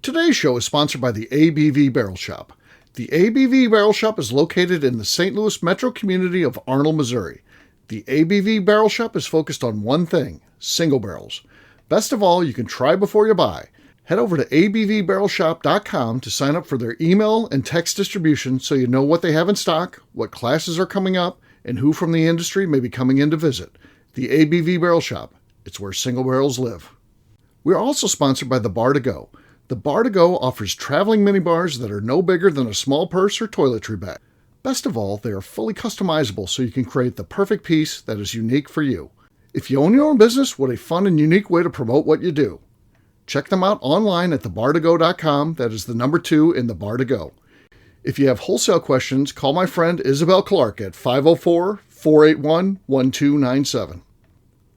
Today's show is sponsored by the ABV Barrel Shop. The ABV Barrel Shop is located in the St. Louis metro community of Arnold, Missouri. The ABV Barrel Shop is focused on one thing, single barrels. Best of all, you can try before you buy. Head over to abvbarrelshop.com to sign up for their email and text distribution so you know what they have in stock, what classes are coming up, and who from the industry may be coming in to visit. The ABV Barrel Shop. It's where single barrels live. We are also sponsored by the Bar to Go. The Bar to Go offers traveling minibars that are no bigger than a small purse or toiletry bag. Best of all, they are fully customizable so you can create the perfect piece that is unique for you. If you own your own business, what a fun and unique way to promote what you do. Check them out online at thebar2go.com. That is the number 2 in the Bar to Go. If you have wholesale questions, call my friend Isabel Clark at 504-481-1297.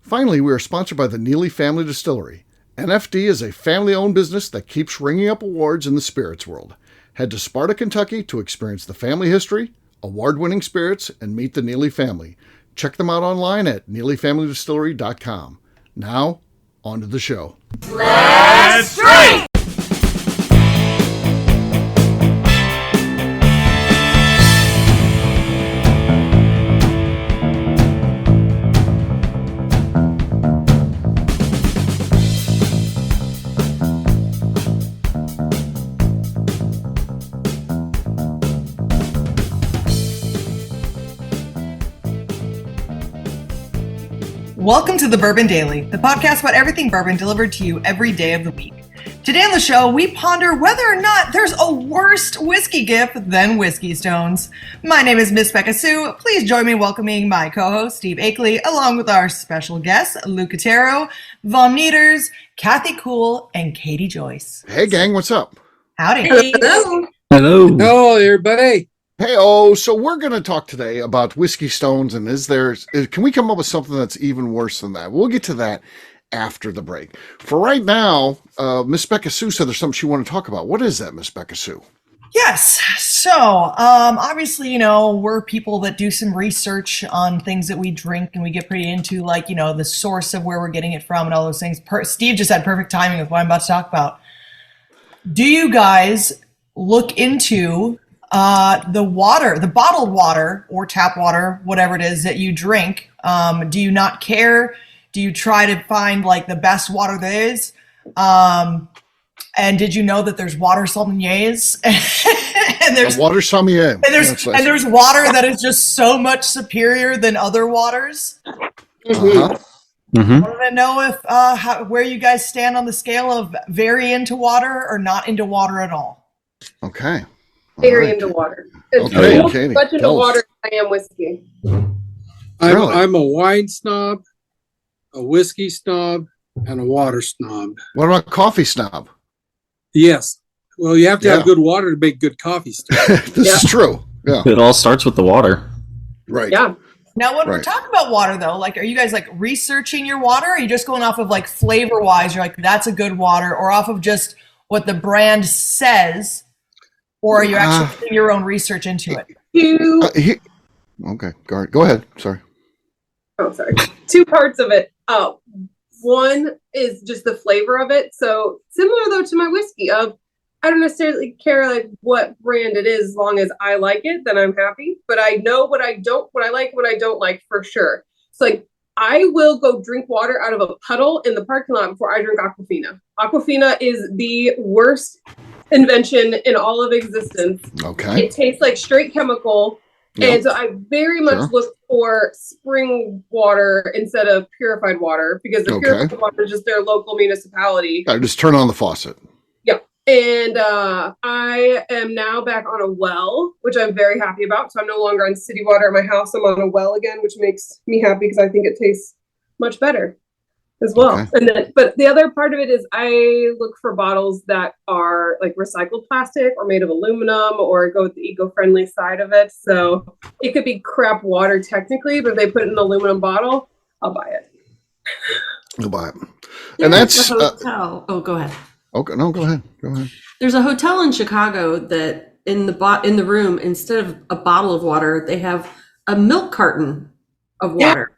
Finally, we are sponsored by the Neely Family Distillery. NFD is a family-owned business that keeps ringing up awards in the spirits world. Head to Sparta, Kentucky to experience the family history, award-winning spirits, and meet the Neely family. Check them out online at neelyfamilydistillery.com. Now, on to the show. Let's drink! Welcome to the Bourbon Daily, the podcast about everything bourbon delivered to you every day of the week. Today on the show, we ponder whether or not there's a worse whiskey gift than Whiskey Stones. My name is Miss Beka Sue. Please join me in welcoming my co-host, Steve Akeley, along with our special guests, Lou Catero, Von Nieters, Kathy Cool, and Katie Joyce. Hey, gang, what's up? Howdy. Hello. Hello. Hello, everybody. Hey, so we're going to talk today about Whiskey Stones, and can we come up with something that's even worse than that? We'll get to that after the break. For right now, Miss Beka Sue said there's something she wanted to talk about. What is that, Miss Beka Sue? Yes. So, obviously, we're people that do some research on things that we drink, and we get pretty into, the source of where we're getting it from and all those things. Steve just had perfect timing with what I'm about to talk about. Do you guys look into the bottled water or tap water, whatever it is that you drink? Do you not care? Do you try to find the best water there is? And did you know that there's water sommeliers? and there's water sommelier. And there's water that is just so much superior than other waters. Uh-huh. Mm-hmm. I want to know if where you guys stand on the scale of very into water or not into water at all. Okay. Very into water. Okay, as much into water as I am whiskey. I'm a wine snob, a whiskey snob, and a water snob. What about coffee snob? Yes. Well, you have to have good water to make good coffee stuff. This is true. Yeah. It all starts with the water. Right. Yeah. Now, when we're talking about water, though, are you guys researching your water? Or are you just going off of flavor wise? You're that's a good water, or off of just what the brand says? Or are you actually doing your own research into it? Okay, go ahead. Sorry. Oh, sorry. 2 parts of it. One is just the flavor of it. So similar though to my whiskey. I don't necessarily care what brand it is, as long as I like it, then I'm happy. But I know what I like, what I don't like for sure. So I will go drink water out of a puddle in the parking lot before I drink Aquafina. Aquafina is the worst invention in all of existence. Okay. It tastes like straight chemical. Yep. And so I very much look for spring water instead of purified water, because the purified water is just their local municipality. I just turn on the faucet. Yep. And I am now back on a well, which I'm very happy about. So I'm no longer on city water at my house. I'm on a well again, which makes me happy because I think it tastes much better as well. Okay. But the other part of it is I look for bottles that are recycled plastic or made of aluminum, or go with the eco-friendly side of it. So it could be crap water technically, but if they put it in an aluminum bottle, I'll buy it. You'll buy it. And that's hotel. Go ahead. Okay, no, go ahead. There's a hotel in Chicago that in the room, instead of a bottle of water, they have a milk carton of water.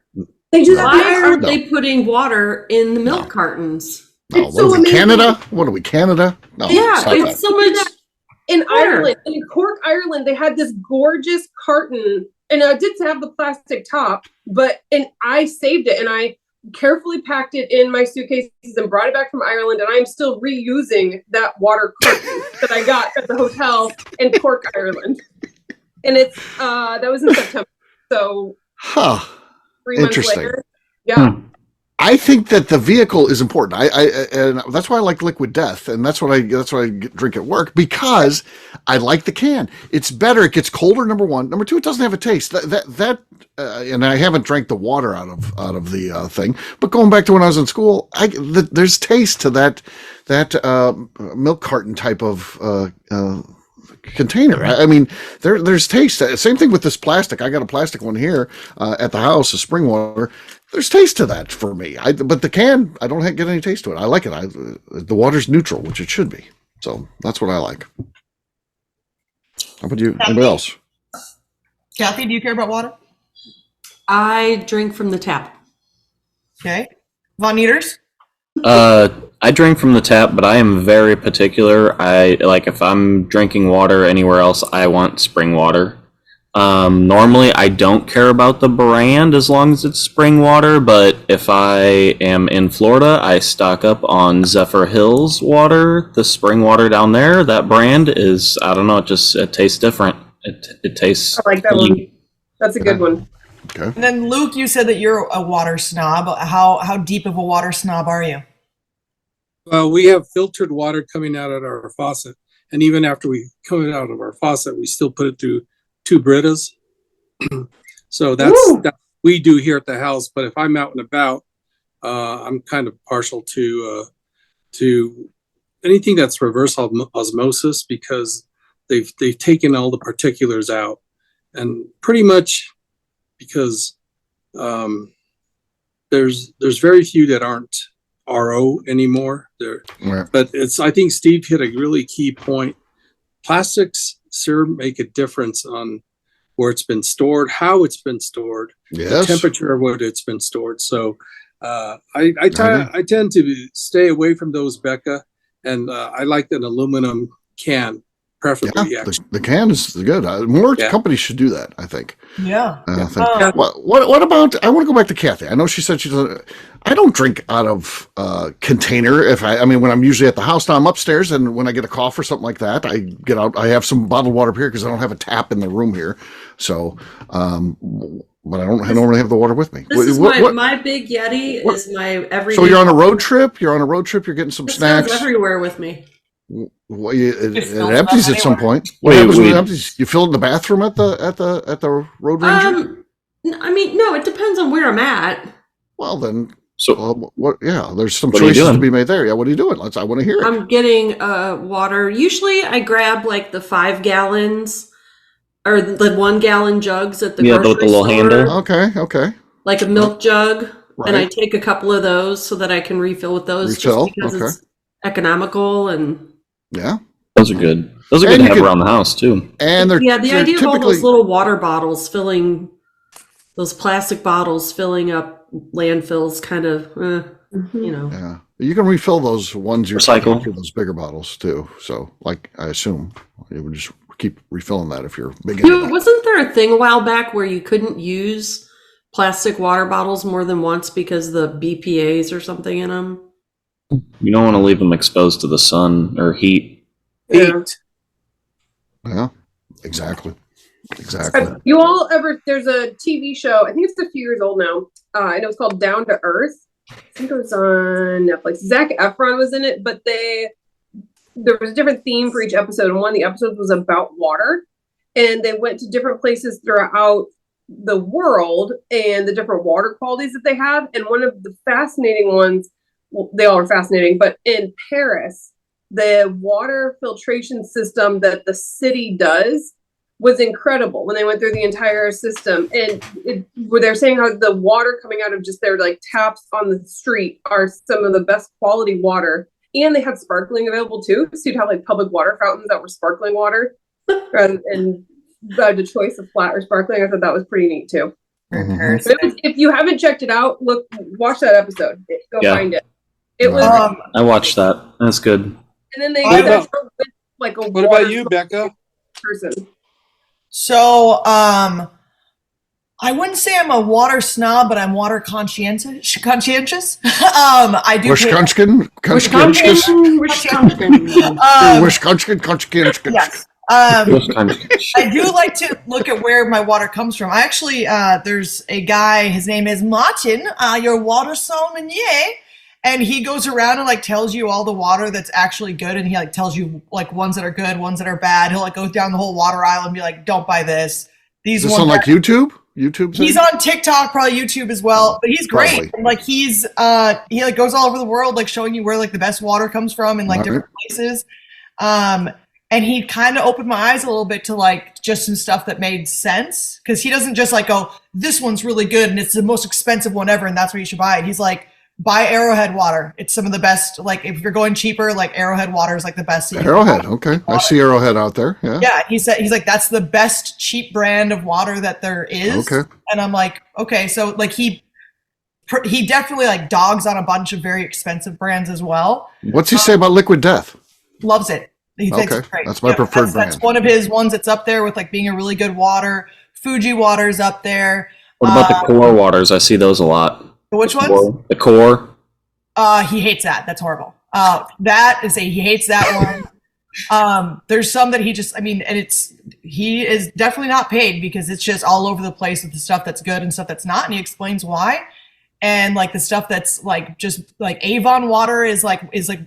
They do that. Why aren't they putting water in the milk cartons? No, It's so amazing. Canada? What are we, Canada? No, Yeah, it's so much. In Ireland, in Cork, Ireland, they had this gorgeous carton, and it did have the plastic top, and I saved it, and I carefully packed it in my suitcases and brought it back from Ireland, and I'm still reusing that water carton that I got at the hotel in Cork, Ireland. And it's that was in September, so 3 months later. Yeah. I think that the vehicle is important. And that's why I like Liquid Death, and that's what I drink at work, because I like the can. It's better. It gets colder. Number one. Number two, it doesn't have a taste. And I haven't drank the water out of the thing. But going back to when I was in school, there's taste to that milk carton type of container. I mean, there's taste. Same thing with this plastic. I got a plastic one here at the house, a spring water. There's taste to that for me. But the can, I don't get any taste to it. I like it. The water's neutral, which it should be. So that's what I like. How about you? Anybody else? Kathy, do you care about water? I drink from the tap. Okay. Von Nieters? I drink from the tap, but I am very particular. If I'm drinking water anywhere else, I want spring water. Normally I don't care about the brand as long as it's spring water, but if I am in Florida, I stock up on Zephyr Hills water, the spring water down there. That brand is, I don't know, it tastes different. It tastes. I like that one. That's a good one. Okay. And then Luke, you said that you're a water snob. How deep of a water snob are you? Well, we have filtered water coming out of our faucet, and even after we come it out of our faucet, we still put it through 2 Britas. So that's we do here at the house. But if I'm out and about, I'm kind of partial to anything that's reverse osmosis, because they've taken all the particulars out, and pretty much because there's very few that aren't RO anymore. Right. But I think Steve hit a really key point. Plastics sure make a difference on where it's been stored, how it's been stored, the temperature of what it's been stored. So I tend to stay away from those, Beka, and I like an aluminum can, preferably. Yeah, the can is good. More companies should do that, I think. Yeah. What about? I want to go back to Kathy. I know she said she doesn't. I don't drink out of container. When I'm usually at the house, now I'm upstairs, and when I get a cough or something like that, I get out. I have some bottled water here because I don't have a tap in the room here. So, but I normally have the water with me. This is my big Yeti is my everyday. So you're on a road trip. You're getting some snacks. Goes everywhere with me. Well, it empties at some point. What happens when it empties? You fill it in the bathroom at the road ranger? No, it depends on where I'm at. Well, then. So what? Yeah, there's some choices to be made there. Yeah, what are you doing? I want to hear it. I'm getting water. Usually, I grab like the 5 gallons or the 1 gallon jugs at the grocery with the little store. handle. Okay. Like a milk jug, right. And I take a couple of those so that I can refill with those. Just because it's economical and. Yeah, those are good. Those are good to have around the house too. And the idea of all those little water bottles those plastic bottles filling up landfills, kind of, Yeah, you can refill those ones recycle those bigger bottles too. So, I assume you would just keep refilling that if you're big. Wasn't there a thing a while back where you couldn't use plastic water bottles more than once because the BPA's or something in them? You don't want to leave them exposed to the sun or heat. Yeah, Exactly. You all there's a TV show, I think it's a few years old now. I know it's called Down to Earth. I think it was on Netflix. Zac Efron was in it, but there was a different theme for each episode, and one of the episodes was about water. And they went to different places throughout the world and the different water qualities that they have. And one of the fascinating ones, well, they all are fascinating, but in Paris, the water filtration system that the city does was incredible when they went through the entire system. And where they're saying how the water coming out of just their taps on the street are some of the best quality water. And they had sparkling available too. So you'd have public water fountains that were sparkling water rather than the choice of flat or sparkling. I thought that was pretty neat too. Mm-hmm. If you haven't checked it out, watch that episode. Go find it. It was, I watched that. That's good. and then they What did that about- show with like a What about you, Becca? person. So, I wouldn't say I'm a water snob, but I'm water conscientious. I do. Wishkonsin? Wishkonsin? Yes. I do like to look at where my water comes from. I actually, there's a guy, his name is Martin, your water sommelier, and he goes around and like tells you all the water that's actually good, and he like tells you like ones that are good, ones that are bad. He'll like go down the whole water aisle and be like, don't buy this. Is this on like YouTube? YouTube? He's on TikTok, probably YouTube as well, but he's great. Probably. And, like he like goes all over the world, like showing you where like the best water comes from in like different places. And he kind of opened my eyes a little bit to like just some stuff that made sense, because he doesn't just like go, this one's really good and it's the most expensive one ever and that's where you should buy it. He's like, buy Arrowhead water. It's some of the best. Like if you're going cheaper, like Arrowhead water is like the best. Arrowhead, okay. I see Arrowhead out there. Yeah. Yeah, he's like, that's the best cheap brand of water that there is. Okay. And I'm like, okay, so like he definitely like dogs on a bunch of very expensive brands as well. What's he say about Liquid Death? Loves it. He thinks it's great. That's my preferred brand. That's one of his ones that's up there with like being a really good water. Fuji water's up there. What about the core waters? I see those a lot. Which ones? The core. He hates that. That's horrible. He hates that one. There's some that he just, I mean, and he is definitely not paid because it's just all over the place with the stuff that's good and stuff that's not. And he explains why. And like the stuff that's like, just like Avon water is like,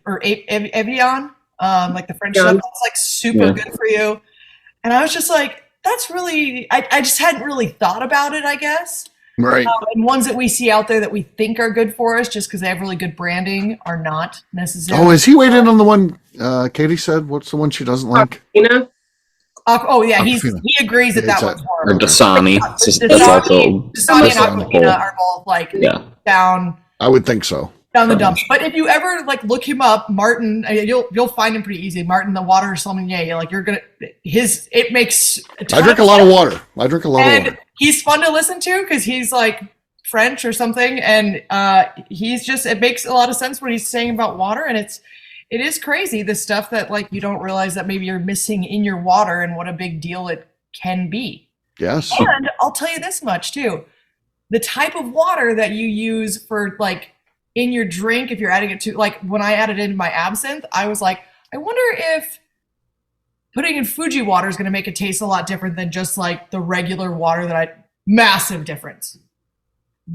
or Evian, like the French stuff, that's like super good for you. And I was just like, that's really, I just hadn't really thought about it, I guess. Right. And ones that we see out there that we think are good for us just because they have really good branding are not necessarily. Oh, is he weighed in on the one Katie said? What's the one she doesn't like? Aquafina? Yeah, he agrees that It's one's that. horrible. Or Dasani. Dasani and Aquafina are both like down I would think so. down the dumps. But if you ever like look him up, Martin, you'll find him pretty easy. Martin, the water sommelier, like you're gonna it makes. I drink a lot of water. And he's fun to listen to because he's like French or something, and it makes a lot of sense what he's saying about water, and it is crazy the stuff that like you don't realize that maybe you're missing in your water and what a big deal it can be. Yes. And I'll tell you this much too. The type of water that you use for like in your drink, if you're adding it to, like when I added it into my absinthe, I was like, I wonder if putting in Fuji water is going to make it taste a lot different than just like the regular water massive difference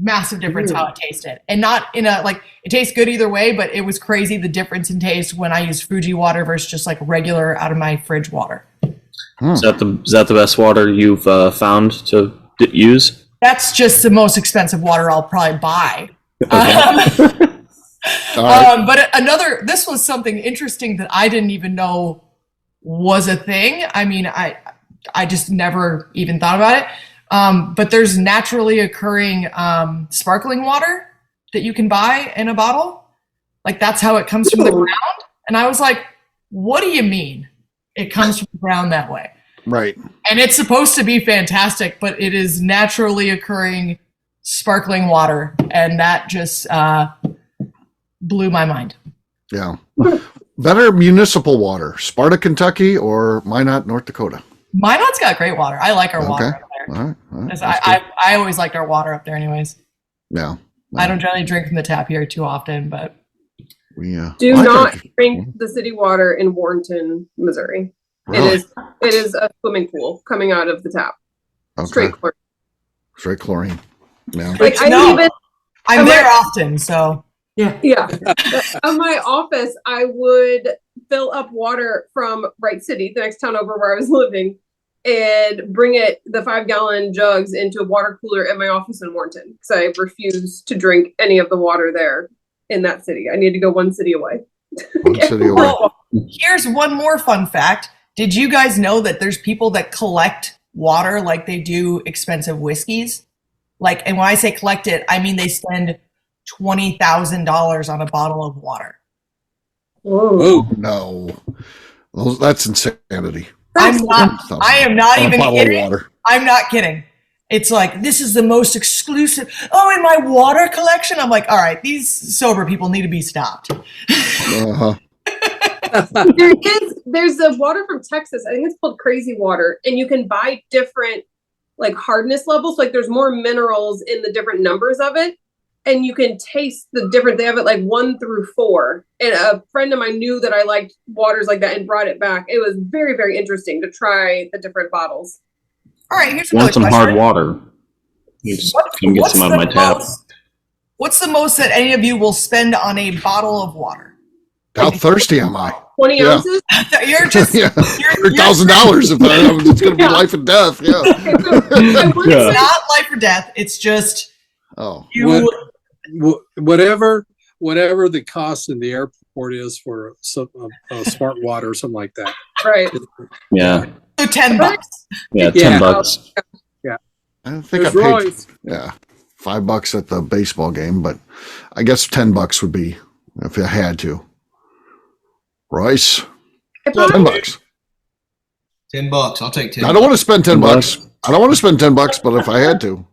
how it tasted. And not in a, like, it tastes good either way, but it was crazy the difference in taste when I used Fuji water versus just like regular out of my fridge water. Is that the best water you've found to use? That's just the most expensive water I'll probably buy. Right. But this was something interesting that I didn't even know was a thing. I mean, I just never even thought about it. But there's naturally occurring sparkling water that you can buy in a bottle. Like that's how it comes from the ground. And I was like, what do you mean it comes from the ground that way? Right. And it's supposed to be fantastic, but it is naturally occurring sparkling water. And that just blew my mind. Yeah. Better municipal water, Sparta, Kentucky, or Minot, North Dakota? Minot's got great water. I like our water up there. All right. I always liked our water up there anyways. Yeah. I don't generally drink from the tap here too often, but do not drink the city water in Warrenton, Missouri. Really? It is a swimming pool coming out of the tap. Okay. Straight chlorine. Yeah. Like I'm there often, so yeah. At my office, I would fill up water from Wright City, the next town over where I was living, and bring the 5-gallon jugs into a water cooler in my office in Warrenton because I refuse to drink any of the water there in that city. I need to go one city away. Here's one more fun fact. Did you guys know that there's people that collect water like they do expensive whiskeys? Like, and when I say collect it, I mean they spend $20,000 on a bottle of water. Oh no, that's insanity. I am not even kidding. I'm not kidding. It's like, this is the most exclusive. Oh, in my water collection? I'm like, all right, these sober people need to be stopped. Uh-huh. There's a water from Texas. I think it's called Crazy Water, and you can buy different like hardness levels. Like there's more minerals in the different numbers of it, and you can taste the different. They have it like 1 through 4. And a friend of mine knew that I liked waters like that and brought it back. It was very, very interesting to try the different bottles. All right, here's Want some question. hard water? You just can get some out of my tap. What's the most that any of you will spend on a bottle of water? How thirsty am I? 20 ounces? You're just $100,000 if it's going to be life and death. Yeah. It's not life or death. It's just whatever the cost in the airport is for a smart water or something like that. Right. Yeah. So $10. Yeah, $10. Yeah. I think I paid $5 at the baseball game, but I guess $10 would be if I had to. Royce, $10. $10. I'll take 10. I don't want to spend $10. I don't want to spend $10, but if I had to,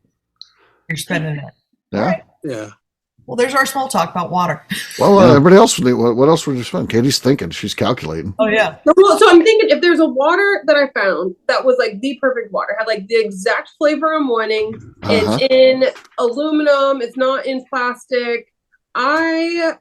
You're spending it. yeah. Right. Yeah. Well, there's our small talk about water. Well, everybody else would. What else would you spend? Katie's thinking. She's calculating. Oh yeah. So I'm thinking if there's a water that I found that was like the perfect water, had like the exact flavor I'm wanting. It's in aluminum. It's not in plastic. I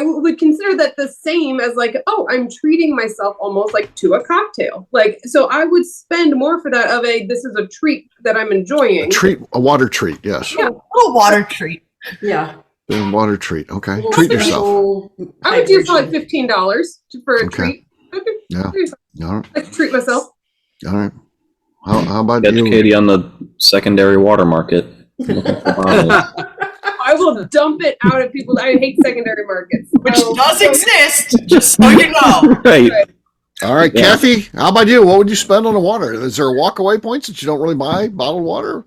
would consider that the same as like, oh, I'm treating myself almost like to a cocktail. Like, so I would spend more for that this is a treat that I'm enjoying. A water treat. Yes. Yeah, a little water treat. Yeah. A water treat. Okay. Treat yourself. I would do for like $15 for a treat. Yeah. All right. Like treat myself. All right. How about Get you? Katie on the secondary water market. I will dump it out at people. I hate secondary markets. Which does exist, just so you know. Right. All right, Yeah. Kathy, how about you? What would you spend on the water? Is there a walk-away points that you don't really buy bottled water?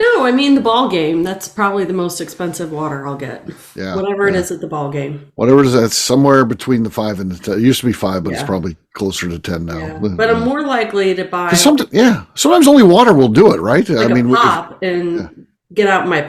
No, I mean the ball game. That's probably the most expensive water I'll get. Yeah. Whatever it is at the ball game. Whatever it is, that's somewhere between the 5 and the 10. It used to be 5, but it's Yeah. probably closer to 10 now. Yeah. But I'm more likely to buy Sometimes only water will do it, right? like a pop and get out my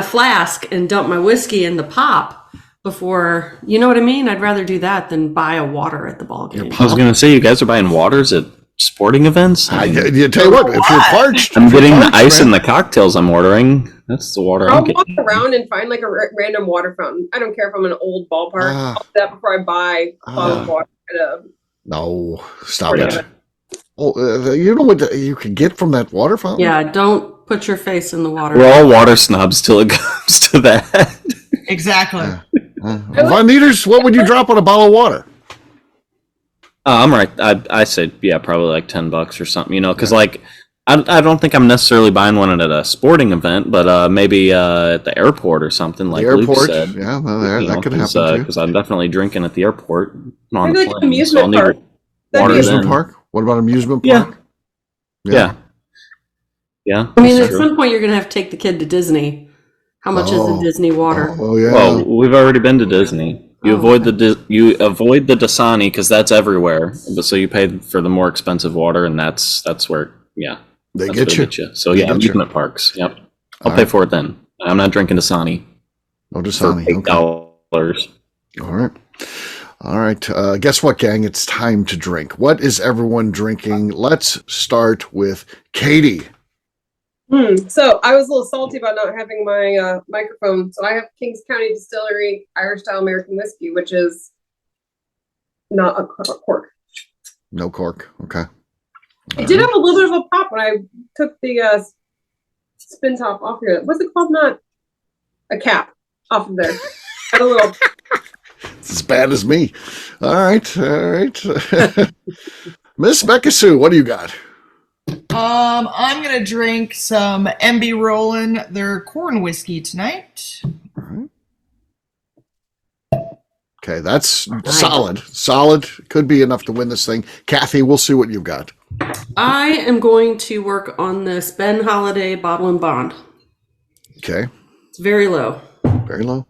flask and dump my whiskey in the pop before, you know what I mean? I'd rather do that than buy a water at the ball game. I was going to say, you guys are buying waters at sporting events? You tell you what, if you're parched. I'm getting the ice and the cocktails I'm ordering. That's the water I'll I'm getting. walk around and find like a random water fountain. I don't care if I'm in an old ballpark. I'll do that before I buy bottled water at a No, stop sporting it. event. Oh, you know what you can get from that water fountain? Yeah, don't put your face in the water. We're all water snobs till it comes to that. Exactly. Von Nieters, what would you drop on a bottle of water? I'm right. I said, probably like $10 or something, because like, I don't think I'm necessarily buying one at a sporting event, but maybe at the airport or something like Luke said. Yeah, well, that could happen too. Because I'm definitely drinking at the airport. On Maybe the like plane, amusement so I'll park. need water Amusement then. park? What about amusement Yeah. park? Yeah. I mean, that's at true. some point you're going to have to take the kid to Disney. How much is the Disney water? Oh, yeah. Well, we've already been to Disney. You avoid the Dasani because that's everywhere. But so you pay for the more expensive water, and that's where they that's get where you. So They get you. amusement parks. Yep, I'll All pay right. for it then. I'm not drinking Dasani No for Dasani. Okay. $8. All right. Guess what, gang? It's time to drink. What is everyone drinking? Let's start with Katie. So I was a little salty about not having my microphone. So I have Kings County Distillery Irish Style American Whiskey, which is not a cork. No cork. Okay. It did have a little bit of a pop when I took the spin top off here. What's it called? Not a cap off of there. Had a little. It's as bad as me. All right. Miss Beka Sue, what do you got? I'm gonna drink some MB Rollin', their corn whiskey tonight. Okay, that's solid. Solid. Could be enough to win this thing. Kathy, we'll see what you've got. I am going to work on this Ben Holiday Bottle and Bond. Okay. It's very low. Very low.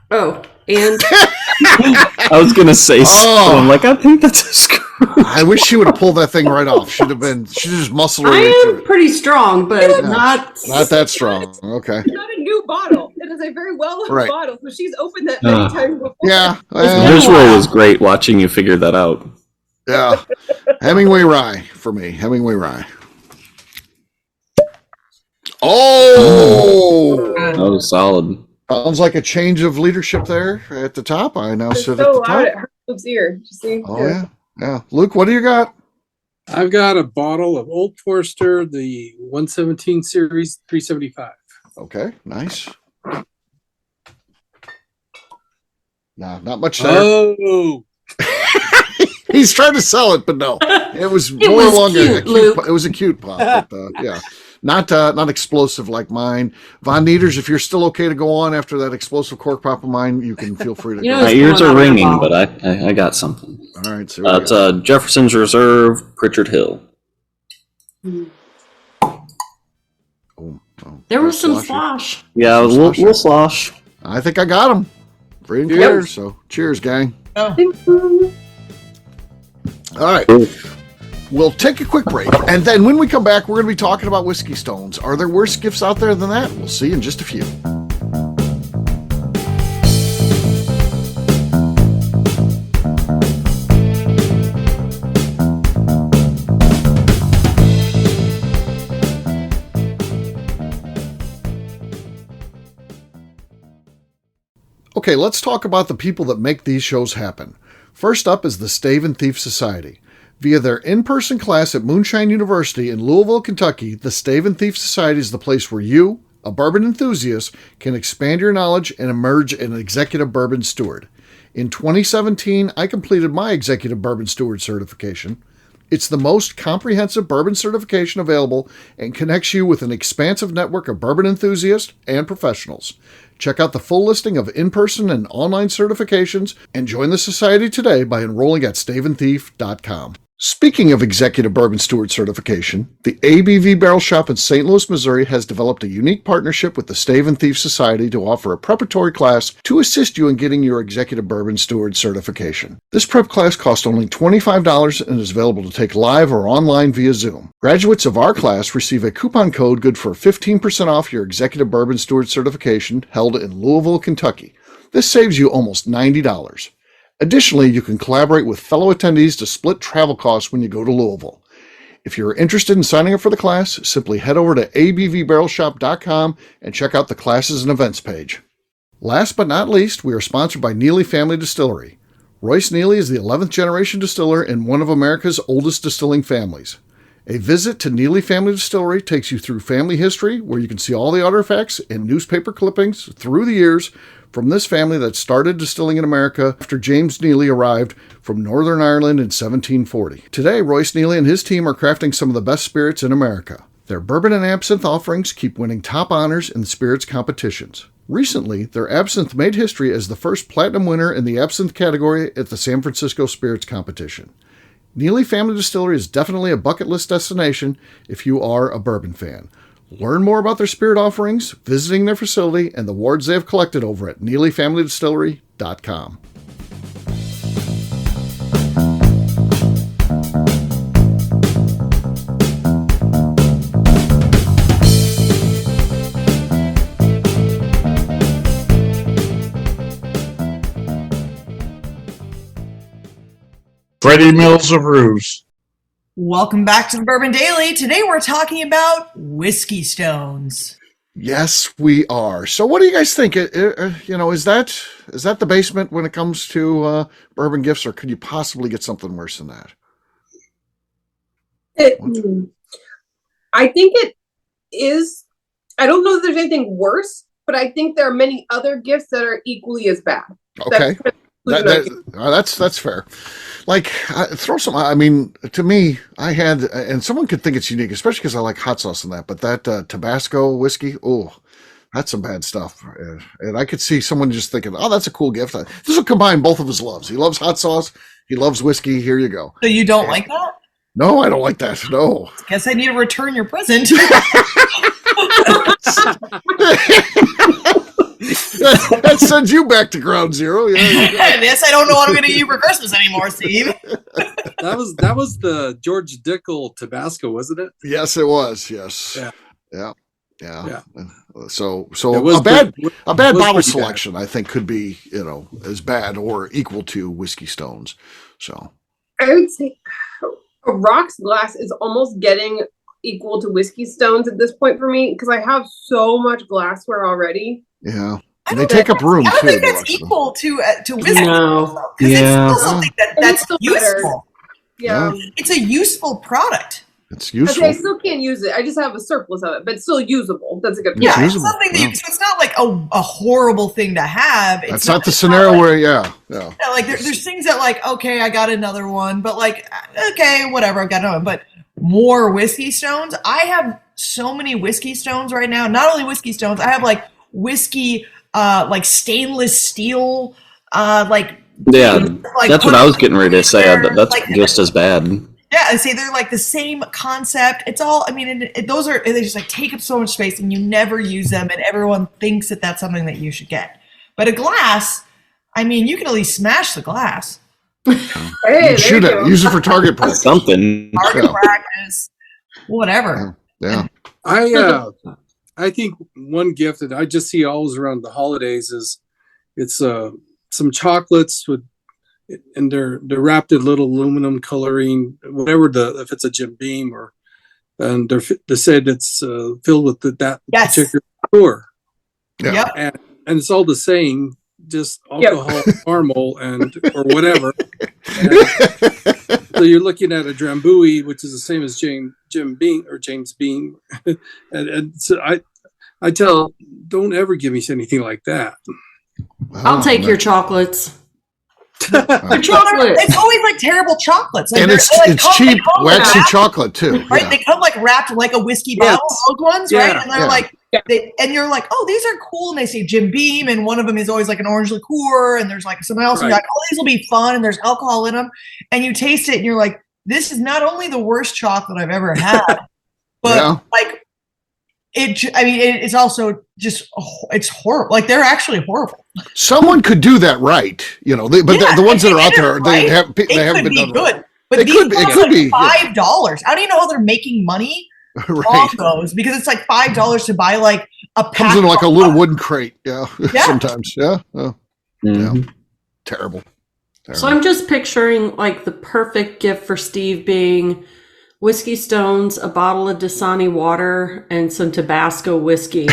Oh, and I was gonna say something. I'm like, I think that's a screw. I wish she would have pulled that thing right off. Should have just muscled her I way am through it. pretty strong, but not that strong. Okay. It's not a new bottle. It is a very well-loved bottle, so she's opened that many times before. Yeah. The visual was great watching you figure that out. Yeah. Hemingway Rye for me. Hemingway Rye. Oh! That was solid. Sounds like a change of leadership there at the top. I now It's sit so at the loud top. it hurts Luke's ear. You see? Oh, yeah. Yeah. Luke, what do you got? I've got a bottle of Old Forester, the 117 series, 375. Okay. Nice. Nah, not much there. Oh, He's trying to sell it, but no. It was It more was along cute, Luke. it was a cute pop, but yeah. Not explosive like mine. Von Nieters, if you're still okay to go on after that explosive cork pop of mine, you can feel free to You know, go. My it's ears going are on ringing, my but I got something. All right, so It's Jefferson's Reserve, Pritchard Hill. There was some sloshy. slosh. Yeah, a little slosh. I think I got him. Free and clear, so cheers, gang. Oh. All right. We'll take a quick break, and then when we come back, we're going to be talking about whiskey stones. Are there worse gifts out there than that? We'll see in just a few. Okay, let's talk about the people that make these shows happen. First up is the Stave and Thief Society. Via their in-person class at Moonshine University in Louisville, Kentucky, the Stave and Thief Society is the place where you, a bourbon enthusiast, can expand your knowledge and emerge an executive bourbon steward. In 2017, I completed my executive bourbon steward certification. It's the most comprehensive bourbon certification available and connects you with an expansive network of bourbon enthusiasts and professionals. Check out the full listing of in-person and online certifications and join the society today by enrolling at staveandthief.com. Speaking of executive bourbon steward certification, the ABV Barrel Shop in St. Louis, Missouri has developed a unique partnership with the Stave and Thief Society to offer a preparatory class to assist you in getting your executive bourbon steward certification. This prep class costs only $25 and is available to take live or online via Zoom. Graduates of our class receive a coupon code good for 15% off your executive bourbon steward certification held in Louisville, Kentucky. This saves you almost $90. Additionally, you can collaborate with fellow attendees to split travel costs when you go to Louisville. If you're interested in signing up for the class, simply head over to abvbarrelshop.com and check out the classes and events page. Last but not least, we are sponsored by Neely Family Distillery. Royce Neely is the 11th generation distiller in one of America's oldest distilling families. A visit to Neely Family Distillery takes you through family history, where you can see all the artifacts and newspaper clippings through the years from this family that started distilling in America after James Neely arrived from Northern Ireland in 1740. Today, Royce Neely and his team are crafting some of the best spirits in America. Their bourbon and absinthe offerings keep winning top honors in the spirits competitions. Recently, their absinthe made history as the first platinum winner in the absinthe category at the San Francisco Spirits Competition. Neely Family Distillery is definitely a bucket list destination if you are a bourbon fan. Learn more about their spirit offerings, visiting their facility, and the awards they have collected over at NeelyFamilyDistillery.com. Freddie Mills of Ruse. Welcome back to the Bourbon Daily. Today we're talking about whiskey stones. Yes, we are. So what do you guys think? Is that the basement when it comes to bourbon gifts, or could you possibly get something worse than that? I think it is. I don't know if there's anything worse, but I think there are many other gifts that are equally as bad. Okay. That's fair. Like, throw some. I mean, to me, I had, and someone could think it's unique, especially because I like hot sauce and that. But that Tabasco whiskey, oh, that's some bad stuff. And I could see someone just thinking, oh, that's a cool gift. This will combine both of his loves. He loves hot sauce. He loves whiskey. Here you go. So you don't like that? No, I don't like that. No. Guess I need to return your present. That sends you back to ground zero. Yeah. This I don't know what I'm going to eat for Christmas anymore, Steve. That was the George Dickel Tabasco, wasn't it? Yes, it was. Yes. Yeah. Yeah. So It was a bad bottle pretty selection, I think, could be, as bad or equal to Whiskey Stones. So I would say a rocks glass is almost getting equal to Whiskey Stones at this point for me because I have so much glassware already. yeah, and they take up room I don't too. think the that's rocks of them. equal to whiskey. No. Because Yeah. it's still something And that's it's still useful. Yeah. It's a useful product. It's useful. Okay, I still can't use it. I just have a surplus of it, but it's still usable. That's a good point. Yeah, it's usable, something that yeah. so it's not like a horrible thing to have. It's That's not the it's scenario like, where, yeah. like there's things that like, okay, I got another one, but like, okay, whatever, I've got another one. But more Whiskey Stones. I have so many Whiskey Stones right now. Not only Whiskey Stones, I have like whiskey, like stainless steel, like Yeah, like that's what I was getting ready to say. That's like, just as bad. yeah, I see they're like the same concept. It's all, I mean, those are, they just like take up so much space and you never use them and everyone thinks that that's something that you should get. But a glass, I mean, you can at least smash the glass. Hey, Shoot there you it. go. Use it for target practice. Something. Target Yeah. practice, whatever. Yeah. I think one gift that I just see always around the holidays is it's some chocolates and they're wrapped in little aluminum coloring, whatever if it's a Jim Beam and they said it's filled with that Yes. particular liqueur. Yeah. Yep. And it's all the same, just alcohol, caramel, or whatever. So you're looking at a Drambuie, which is the same as Jim Beam or James Beam, and so I tell, don't ever give me anything like that. I'll take your chocolates. The chocolate, it's always like terrible chocolates. Like And they're- it's like, it's come- cheap, they come waxy wrapped, chocolate too. right? Yeah. They come like wrapped like a whiskey bottle, Yes. those ones, right? Yeah. And they're Yeah. like, and you're like, oh, these are cool. And they say Jim Beam, and one of them is always like an orange liqueur, and there's like something else. And you're Right. like, oh, these will be fun, and there's alcohol in them. And you taste it, and you're like, this is not only the worst chocolate I've ever had, but Yeah. like it's also just it's horrible. Like they're actually horrible. Someone could do that right, but Yeah, the ones that if are they out did it there, right, they It haven't could been be done right. good. But They these could be- it ones could are be, yeah. $5. I don't even know how they're making money Right. on those because it's like $5 to buy like a pack. Comes in like a of- little wooden crate. Yeah. Yeah. Sometimes. Yeah. Oh, Mhm. terrible. So I'm just picturing like the perfect gift for Steve being Whiskey Stones, a bottle of Dasani water, and some Tabasco whiskey.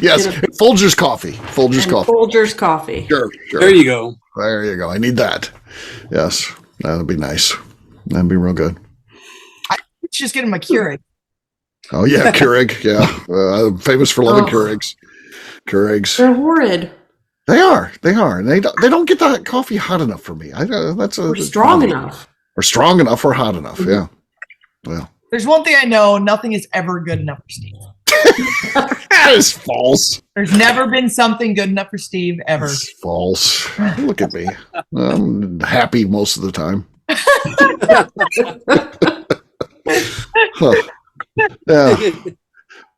Yes. Folgers coffee. Folgers and coffee. Folgers coffee. Sure. There you go. There you go. I need that. Yes. That'd be nice. That'd be real good. Just get him a Keurig. Oh, yeah. Keurig. Yeah. I'm famous for loving Oh. Keurigs. Keurigs. They're horrid. They are. And they don't get the coffee hot enough for me. Or strong enough. Or strong enough or hot enough. Yeah. Well, There's one thing I know: nothing is ever good enough for Steve. that is false. There's never been something good enough for Steve ever. It's false. Look at me. I'm happy most of the time. Huh. Yeah.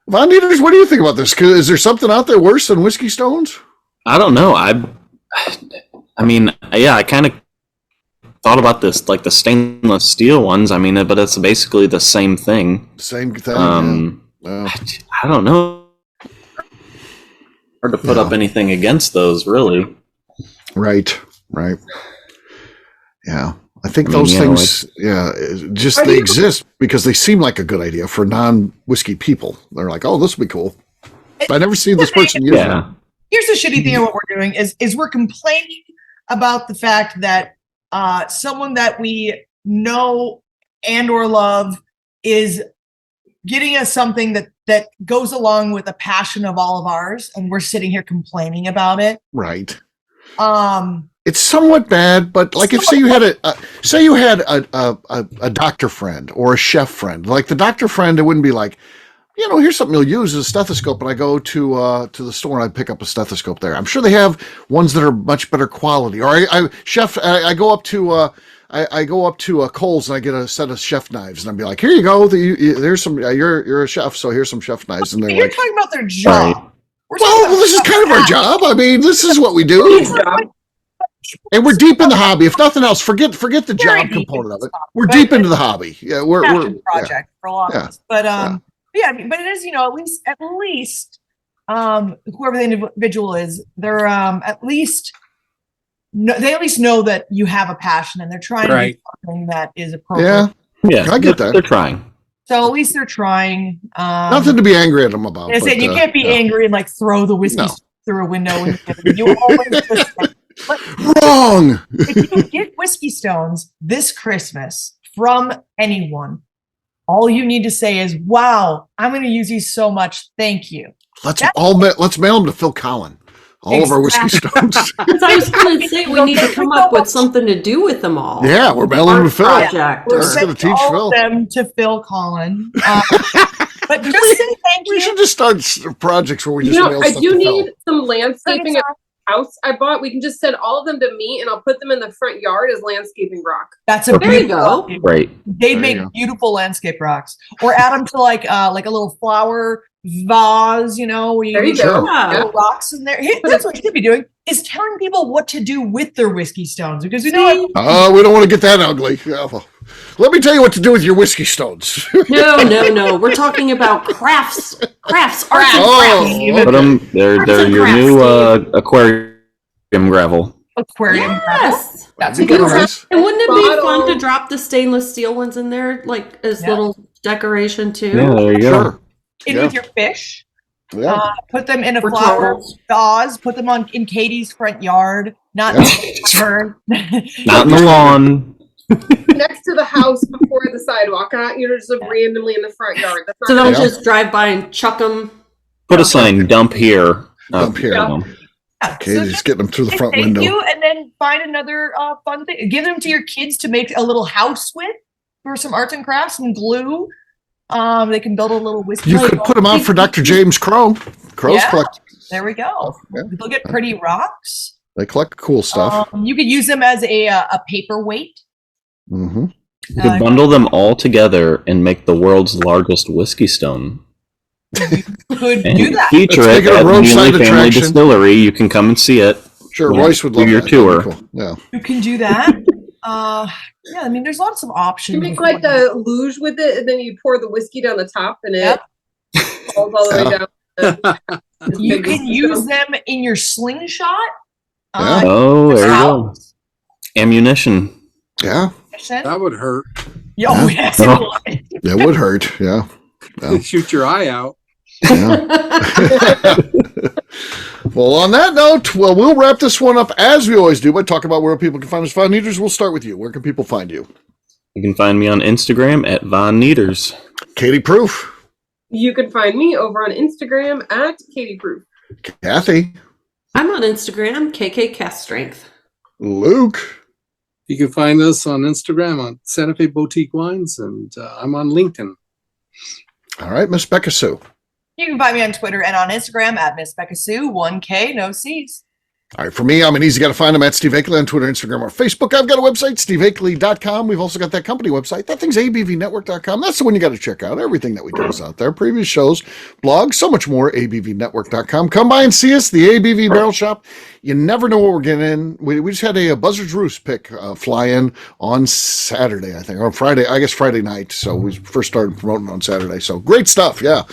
Von Nieters, what do you think about this? 'Cause is there something out there worse than Whiskey Stones? I don't know. I mean, yeah, I kind of thought about this, like the stainless steel ones. I mean, but it's basically the same thing. Same thing. Yeah. I don't know. Hard to put up anything against those, really. Right. Yeah. I think I mean, those you know, things, they exist because they seem like a good idea for non-whiskey people. They're like, oh, this would be cool. But I never seen this person use Yeah. them. Here's the shitty thing of what we're doing is we're complaining about the fact that someone that we know and or love is getting us something that goes along with a passion of all of ours, and we're sitting here complaining about it. Right. It's It's somewhat bad, but like if say you had a doctor friend or a chef friend, like the doctor friend, it wouldn't be like, here's something you'll use is a stethoscope, and I go to the store and I pick up a stethoscope there. I'm sure they have ones that are much better quality. Or I go up to Kohl's and I get a set of chef knives, and I'd be like, here you go. There's some. You're a chef, so here's some chef knives, and they're you're like, talking about their job. Right. Well, this is kind of our job. I mean, this is what we do. And we're deep in the hobby. If nothing else, forget the job component of it. We're deep into the hobby. Yeah, we're project for a lot of us. But yeah, but it is, at least whoever the individual is, they're at least know that you have a passion and they're trying to do something that is appropriate. Yeah, I get that. They're trying. So at least they're trying. Nothing to be angry at them about. I said you can't be angry and like throw the whiskey through a window. You always just wrong. If you get whiskey stones this Christmas from anyone, all you need to say is, "Wow, I'm going to use these so much. Thank you." Let's mail them to Phil Collin. All of our whiskey stones. Because I was going to say we need to come up with something to do with them all. Yeah, we're mailing them to Phil. We're going to teach Phil them to Phil Collin. But just say thank you. We should just start projects where we just mail stuff I do to need Phil. some landscaping at the house I bought. We can just send all of them to me, and I'll put them in the front yard as landscaping rock. That's a there you go. Right. They'd make beautiful landscape rocks, or add them to like a little flower vase, where you put rocks in there. That's what you should be doing, is telling people what to do with their whiskey stones, because we don't want to get that ugly. Let me tell you what to do with your whiskey stones. No. We're talking about crafts, arts and crafts. Put them. They're your new aquarium gravel. Aquarium gravel. That's a good one. And wouldn't it be fun to drop the stainless steel ones in there, like as little decoration too? Yeah, there you go. Sure. With your fish. Put them in a flower vase. Put them in Katie's front yard. Not in the Not in the lawn. Next to the house before the sidewalk, not just randomly in the front yard. So don't just drive by and chuck them. Put a sign, dump here. Dump here. Katie's getting them through the front window. You, and then find another fun thing. Give them to your kids to make a little house with for some arts and crafts and glue. They can build a little whiskey. You could put them out for Dr. James Crow. Crow's collect. There we go. They'll get pretty rocks. They collect cool stuff. You could use them as a paperweight. Mm-hmm. You could bundle them all together and make the world's largest whiskey stone. You could do that. Feature it at the Neely Family Distillery. You can come and see it. Sure, Royce would love your tour. Cool. Yeah, you can do that. There's lots of options. You make like a luge with it, and then you pour the whiskey down the top, and it falls all the way down. You can use them in your slingshot. There you go. Ammunition. Yeah. That would hurt. Yes, it would. That would hurt. Yeah. Shoot your eye out. Yeah. Well, on that note, we'll wrap this one up as we always do by talking about where people can find us. Von Nieters, we'll start with you. Where can people find you? You can find me on Instagram at Von Nieters. Katie Proof. You can find me over on Instagram at Katie Proof. Kathy. I'm on Instagram, KK Cast Strength. Luke. You can find us on Instagram on Santa Fe Boutique Wines, and I'm on LinkedIn. All right, Miss Beka Sue. You can find me on Twitter and on Instagram at Miss Beka Sue, 1K, no C's. All right, for me, I'm an easy guy to find. I'm at Steve Akeley on Twitter, Instagram, or Facebook. I've got a website, steveakeley.com. We've also got that company website. That thing's abvnetwork.com. That's the one you got to check out. Everything that we do is out there. Previous shows, blogs, so much more, abvnetwork.com. Come by and see us, the ABV Barrel Shop. You never know what we're getting in. We just had a Buzzard's Roost pick fly in on Saturday, I think, or Friday, I guess Friday night. So we first started promoting on Saturday. So great stuff, yeah.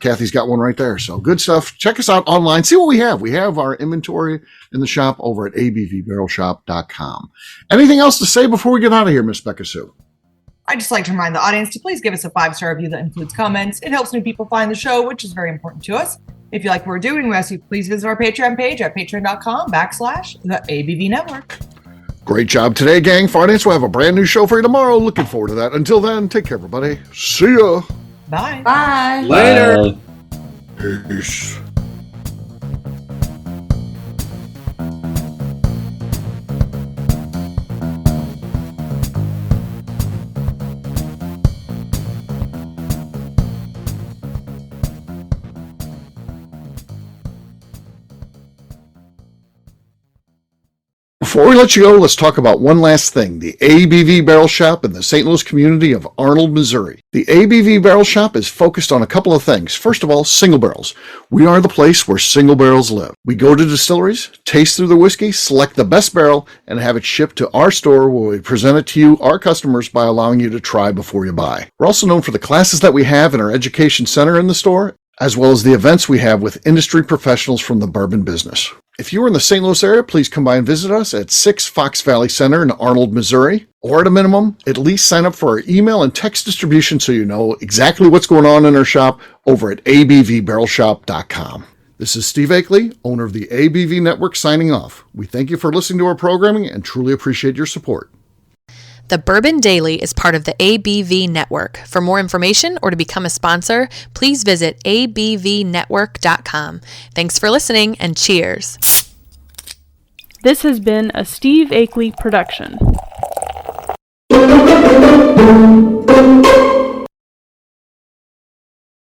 Kathy's got one right there. So good stuff. Check us out online. See what we have. We have our inventory in the shop over at abvbarrelshop.com. Anything else to say before we get out of here, Miss Beka Sue? I'd just like to remind the audience to please give us a 5-star review that includes comments. It helps new people find the show, which is very important to us. If you like what we're doing, we ask you please visit our Patreon page at patreon.com/the ABV Network. Great job today, gang. Finance will have a brand new show for you tomorrow. Looking forward to that. Until then, take care, everybody. See ya. Bye. Bye. Later. Peace. Before we let you go, let's talk about one last thing, the ABV Barrel Shop in the St. Louis community of Arnold, Missouri. The ABV Barrel Shop is focused on a couple of things. First of all, single barrels. We are the place where single barrels live. We go to distilleries, taste through the whiskey, select the best barrel, and have it shipped to our store where we present it to you, our customers, by allowing you to try before you buy. We're also known for the classes that we have in our education center in the store, as well as the events we have with industry professionals from the bourbon business. If you are in the St. Louis area, please come by and visit us at 6 Fox Valley Center in Arnold, Missouri. Or at a minimum, at least sign up for our email and text distribution so you know exactly what's going on in our shop over at abvbarrelshop.com. This is Steve Akeley, owner of the ABV Network, signing off. We thank you for listening to our programming and truly appreciate your support. The Bourbon Daily is part of the ABV Network. For more information or to become a sponsor, please visit abvnetwork.com. Thanks for listening and cheers. This has been a Steve Akeley production.